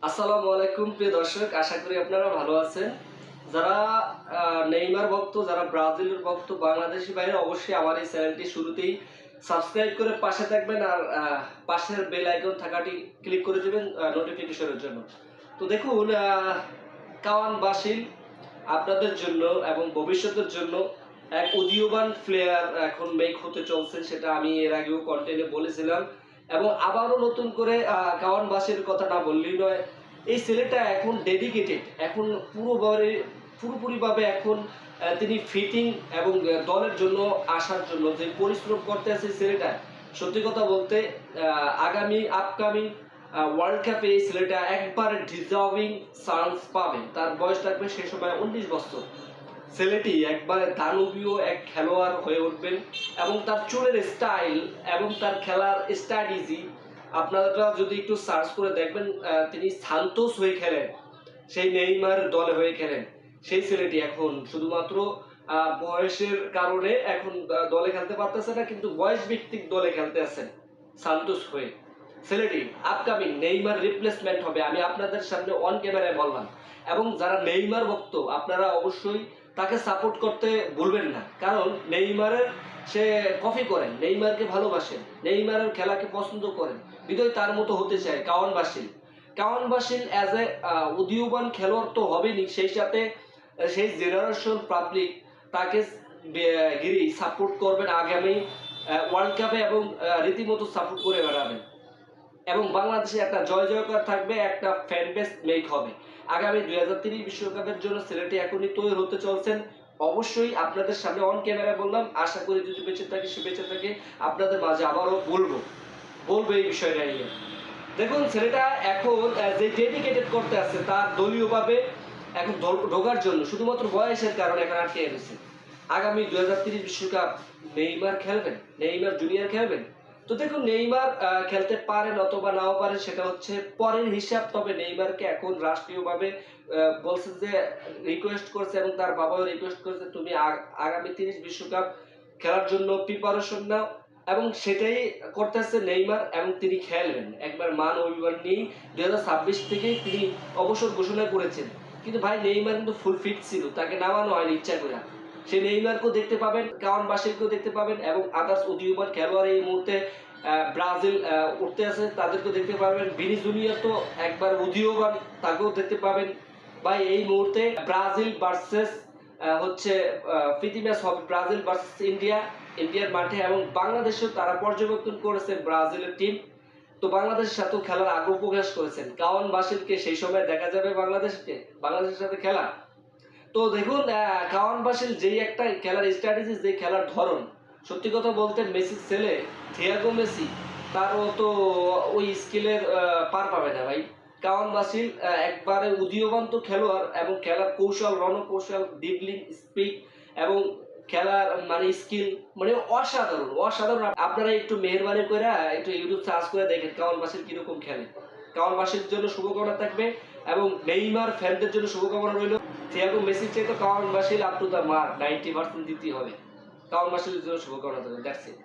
আসসালামু আলাইকুম প্রিয় দর্শক, আশা করি আপনারা ভালো আছেন। যারা নেইমার ভক্ত, যারা ব্রাজিলের ভক্ত, বাংলাদেশি বাইরে অবশ্যই আমার এই চ্যানেলটি শুরুতেই সাবস্ক্রাইব করে পাশে থাকবেন আর পাশের বেল আইকন থাকাটি ক্লিক করে দেবেন নোটিফিকেশনের জন্য। তো দেখুন, কাওয়ান বাসিল আপনাদের জন্য এবং ভবিষ্যতের জন্য এক উদীয়মান প্লেয়ার এখন মেক হতে চলছেন, সেটা আমি এর আগেও কন্টেন্টে বলেছিলাম এবং আবারও নতুন করে কাওয়ান বাসির কথা না বললেই নয়। এই ছেলেটা এখন ডেডিকেটেড, এখন পুরোপুরিভাবে এখন তিনি ফিটিং এবং দলের জন্য আসার জন্য যে পরিশ্রম করতে আছে ছেলেটা, সত্যি কথা বলতে আগামী আপকামিং ওয়ার্ল্ড কাপে এই ছেলেটা একবার ডিজার্ভিং চান্স পাবে। তার বয়স থাকবে সে সময় 19 বছর। ছেলেটি একবারে দানবীয় এক খেলোয়াড় হয়ে উঠবেন এবং তার চুলের স্টাইল এবং তার খেলার স্ট্র্যাটেজি আপনারা যদি একটু সার্চ করে দেখবেন, তিনি সান্তোস হয়ে খেলেন, সেই নেইমার দলে হয়ে খেলেন। সেই ছেলেটি এখন শুধুমাত্র বয়সের কারণে এখন দলে খেলতে পারতেছে না, কিন্তু বয়স ভিত্তিক দলে খেলতে আছেন সান্তোস হয়ে। ছেলেটি আপকামিং নেইমার রিপ্লেসমেন্ট হবে, আমি আপনাদের সামনে অন ক্যামেরায় বললাম। এবং যারা নেইমার ভক্ত আপনারা অবশ্যই তাকে সাপোর্ট করতে ভুলবেন না, কারণ নেইমারের সে কপি করেন, নেইমারকে ভালোবাসেন, নেইমারের খেলাকে পছন্দ করেন, বিদয় তার মতো হতে চায় কাওয়ান বাসিল অ্যাজ এ উদীয়মান খেলোয়াড় তো হবেনি, সেই সাথে সেই জেনারেশন পাবলিক তাকে গিরি সাপোর্ট করবেন আগামী ওয়ার্ল্ড কাপে এবং রীতিমতো সাপোর্ট করে বেড়াবেন এবং বাংলাদেশে একটা জয় জয়কার থাকবে, একটা ফ্যান বেস মেক হবে। আগামী 2030 বিশ্বকাপের জন্য ছেলেটি এখনই তৈরি হতে চলছেন। অবশ্যই আপনাদের সামনে অন ক্যামেরা বললাম, আশা করি যদি বেঁচে থাকে সে বেঁচে থাকে আপনাদের মাঝে আবারও বলবো এই বিষয়টা নিয়ে। দেখুন, ছেলেটা এখন যে ডেডিকেটেড করতে আছে তার দলীয়ভাবে এখন ঢোকার জন্য শুধুমাত্র বয়সের কারণে এখন আটকে গেছে। আগামী 2030 বিশ্বকাপ নেইমার খেলবেন, নেইমার জুনিয়র খেলবেন। তো দেখুন, নেইমার খেলতে পারেন অথবা নাও পারেন সেটা হচ্ছে পরের হিসাব, তবে নেইমারকে এখন রাষ্ট্রীয়ভাবে বলছে যে রিকোয়েস্ট করছে এবং তার বাবাও রিকোয়েস্ট করছে, তুমি আগামী 30 বিশ্বকাপ খেলার জন্য প্রিপারেশন নাও, এবং সেটাই করতেছে নেইমার এবং তিনি খেলবেন। একবার মান অভিমান নিয়েই 2026 থেকেই তিনি অবসর ঘোষণা করেছেন, কিন্তু ভাই নেইমার কিন্তু ফুল ফিট ছিল, তাকে নামানো হয়নি ইচ্ছা করে। সেই নেইমারকেও দেখতে পাবেন, কাওয়ান বাসিলকেও দেখতে পাবেন এবং আদার্স উদীয়মান খেলোয়াড় এই মুহূর্তে ব্রাজিল উঠতে আছে তাদেরকেও দেখতে পাবেন। ভিনি জুনিয়র তো একবার উদীয়মান, তাকেও দেখতে পাবেন। ভাই এই মুহূর্তে ব্রাজিল ভার্সেস হচ্ছে প্রীতি ম্যাচ হবে, ব্রাজিল ভার্সেস ইন্ডিয়ার মাঠে, এবং বাংলাদেশেও তারা পর্যবেক্ষণ করেছেন ব্রাজিলের টিম। তো বাংলাদেশের সাথেও খেলার আগ্রহ প্রকাশ করেছেন। কাওয়ান বাসিলকে সেই সময় দেখা যাবে বাংলাদেশের সাথে খেলা। তো দেখুন, কাওয়ান বাসিল যেই একটা খেলার স্ট্র্যাটেজি, যে খেলার ধরন, সত্যি কথা বলতে মেসির ছেলে থিয়াগো মেসি তারও তো ওই স্কিলের পার পাবে না ভাই। কাওয়ান বাসিল একবারে উদীয়মান তো খেলোয়াড় এবং খেলার কৌশল, রণকৌশল, ডিবলিং, স্পিড এবং খেলার মানে স্কিল মানে অসাধারণ। আপনারা একটু মেহরবানি করে একটু ইউটিউব সার্চ করে দেখেন কাওয়ান বাসিল কিরকম খেলে। কাওয়ান বাসির জন্য শুভকামনা থাকবে এবং নেইমার ফ্যানদের জন্য শুভকামনা রইল। থিয়াগো মেসির চাইতে Cowan basil up to the mark 90% দিতেই হবে। কাওয়ান বাসিলের জন্য শুভকামনা থাকবে। That's it.